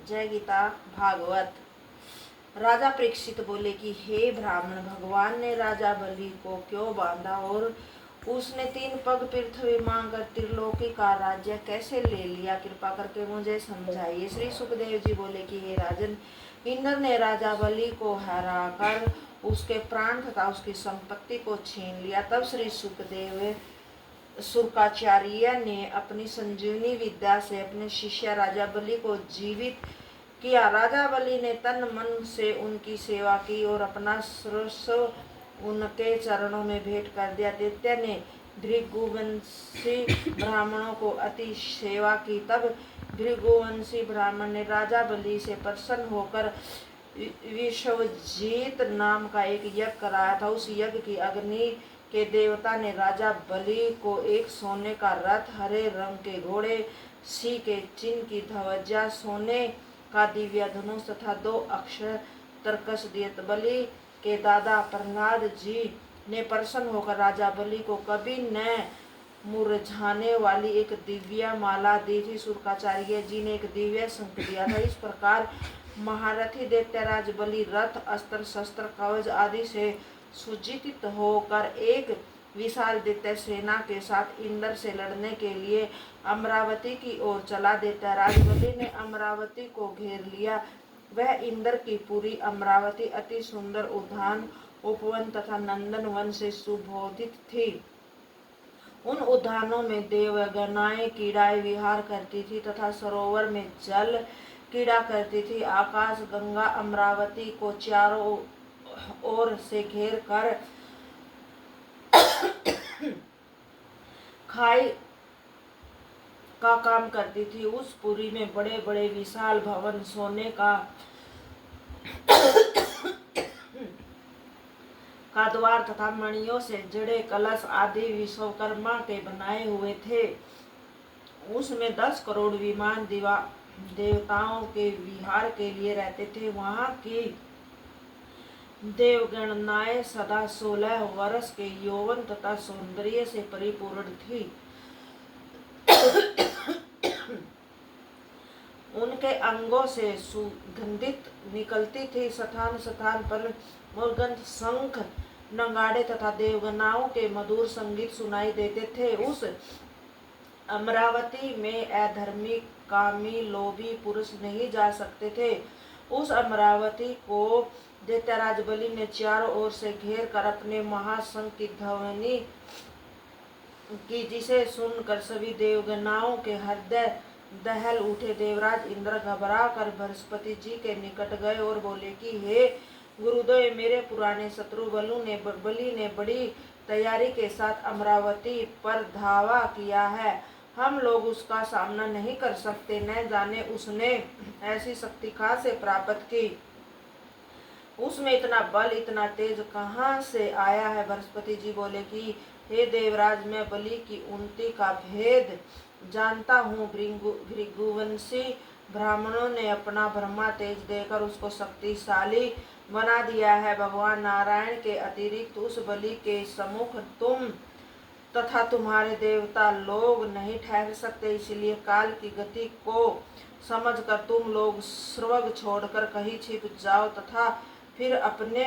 जय गीता भागवत। राजा परीक्षित बोले कि हे ब्राह्मण, भगवान ने राजा बलि को क्यों बांधा और उसने 3 पग पृथ्वी मांगकर त्रिलोकी का राज्य कैसे ले लिया? कृपा करके मुझे समझाइए। श्री सुखदेव जी बोले कि हे राजन, इंद्र ने राजा बलि को हराकर उसके प्राण तथा उसकी संपत्ति को छीन लिया। तब श्री सुखदेव शुक्राचार्य ने अपनी संजीवनी विद्या से अपने शिष्य राजा बलि को जीवित किया। राजा बलि ने तन मन से उनकी सेवा की और अपना सर्वस्व उनके चरणों में भेंट कर दिया। दैत्य ने भृगुवंशी ब्राह्मणों को अति सेवा की। तब भृगुवंशी ब्राह्मण ने राजा बलि से प्रसन्न होकर विश्वजीत नाम का एक यज्ञ कराया था। उस यज्ञ की अग्नि के देवता ने राजा बलि को एक सोने का रथ, हरे रंग के घोड़े, सी के चिन्ह की ध्वजा, सोने का दिव्य धनुष तथा 2 अक्षर तरकस दिए। बलि के दादा प्रहलाद जी ने प्रसन्न होकर राजा बलि को कभी न मुरझाने वाली एक दिव्य माला दी थी। शुक्राचार्य जी ने एक दिव्य शंख दिया था। इस प्रकार महारथी दैत्यराज बलि रथ, अस्त्र शस्त्र, कवच आदि से सुजीवित होकर एक विशाल दैत्य सेना के साथ इंद्र से लड़ने के लिए अमरावती की ओर चला। दैत्यराज बलि ने अमरावती को घेर लिया। वह इंद्र की पूरी अमरावती अति सुंदर उद्यान, उपवन तथा नंदन वन से सुशोभित थी। उन उद्यानों में देवगणाएं कीड़ाएं विहार करती थी तथा सरोवर में जल कीड़ा करती थी। आकाश गंगा अमरावती को चारों ओर से घेर कर खाई का काम करती थी। उस पुरी में बड़े बड़े विशाल भवन, सोने का द्वार तथा मणियों से जड़े कलश आदि विश्वकर्मा के बनाए हुए थे। उसमें 10 करोड़ विमान देवताओं के विहार के लिए रहते थे। वहां की देवगणनाएं सदा 16 वर्ष के यौवन तथा सौंदर्य से परिपूर्ण थी। उनके अंगों से सुगंधित निकलती थी। स्थान स्थान पर मुर्गंध, शंख, नगाड़े तथा देवगणाओं के मधुर संगीत सुनाई देते थे। उस अमरावती में अधर्मी, कामी, लोभी पुरुष नहीं जा सकते थे। उस अमरावती को दैत्यराज बलि ने चारों ओर से घेर कर अपने महाशंख की ध्वनि की, जिसे सुनकर सभी देवगणाओं के हृदय दहल उठे। देवराज इंद्र घबरा कर बृहस्पति जी के निकट गए और बोले कि हे गुरुदेव, मेरे पुराने शत्रु बलि ने बड़ी तैयारी के साथ अमरावती पर धावा किया है। हम लोग उसका सामना नहीं कर सकते। न जाने उसने ऐसी शक्ति कहाँ से प्राप्त की। उसमें इतना बल, इतना तेज कहाँ से आया है? बृहस्पति जी बोले कि हे देवराज, मैं बलि की उन्नति का भेद जानता हूँ। भृगुवंशी ब्राह्मणों ने अपना ब्रह्मा तेज देकर उसको शक्तिशाली बना दिया है। भगवान नारायण के अतिरिक्त उस बलि के सम्मुख तुम तथा तुम्हारे देवता लोग नहीं ठहर सकते। इसलिए काल की गति को समझकर तुम लोग स्वर्ग छोड़कर कहीं छिप जाओ तथा फिर अपने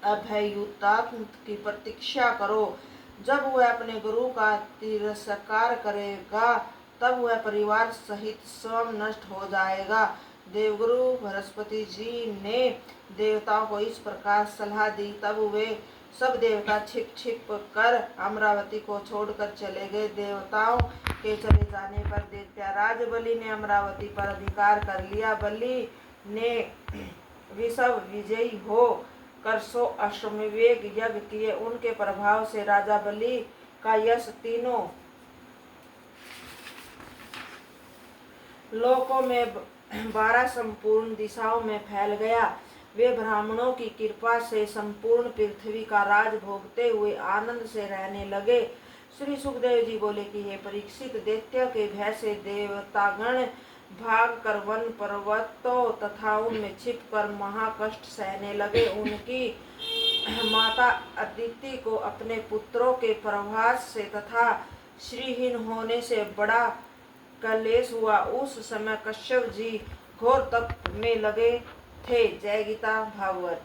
अभयुतात्म की प्रतीक्षा करो। जब वह अपने गुरु का तिरस्कार करेगा, तब वह परिवार सहित स्वयं नष्ट हो जाएगा। देवगुरु बृहस्पति जी ने देवताओं को इस प्रकार सलाह दी। तब वे सब देवता छिप छिप कर अमरावती को छोड़कर चले गए। देवताओं के चले जाने पर दैत्यराज बलि ने अमरावती पर अधिकार कर लिया। बलि ने विश्व विजयी हो कर 100 अश्वमेध यज्ञ किए। उनके प्रभाव से राजा बलि का यश तीनों लोकों में 12 संपूर्ण दिशाओं में फैल गया। वे ब्राह्मणों की कृपा से संपूर्ण पृथ्वी का राज भोगते हुए आनंद से रहने लगे। श्री सुखदेव जी बोले कि हे परीक्षित, दैत्य के भय से देवतागण भाग कर वन पर्वतों तथा उनमें छिप कर महाकष्ट सहने लगे। उनकी माता अदिति को अपने पुत्रों के प्रवास से तथा श्रीहीन होने से बड़ा कलेश हुआ। उस समय कश्यप जी घोर तप में लगे थे। जय गीता भागवत।